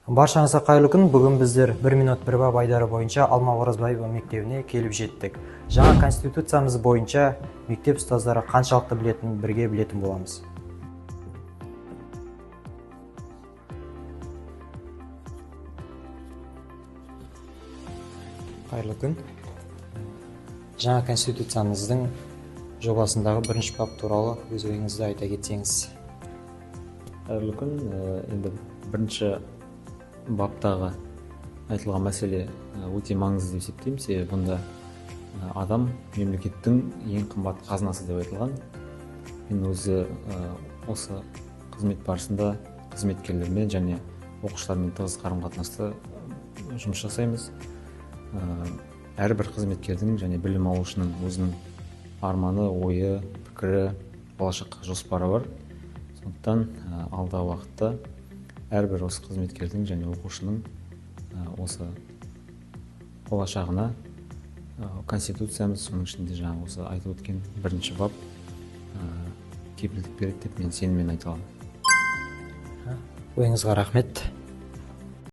Баршаңызға қайырлы күн. Бүгін біздер 1 минут 1 бап айдары бойынша Алма Оразбаева мектебіне келіп жеттік. Жаңа конституциямыз бойынша мектеп ұстаздары қаншалықты білетінін бірге білетін боламыз. Қайырлы күн. Жаңа конституциямыздың жобасындағы бірінші бап туралы өз ойыңызды айта кетсеңіз. Қайырлы күн. Енді бірінші баптағы айтылған мәселе өте маңызды деп есептеймін. Себебі бұнда адам мемлекеттің ең қымбат қазынасы деп айтылған. Мен өзі осы қызмет барысында қызметкерлермен және оқушылармен тығыз қарым-қатынаста жұмыс жасаймыз. Әрбір қызметкердің және білім алушының өзінің арманы, ойы, пікірі, болашаққа жоспары бар. Сондықтан алдағы уақытта әрбір осы қызметкердің және оқушының осы болашағына конституциямыз, соның ішінде жаңа осы айтып өткен бірінші бап кепілдік береді деп мен сеніммен айта аламын. Ойыңызға рахмет.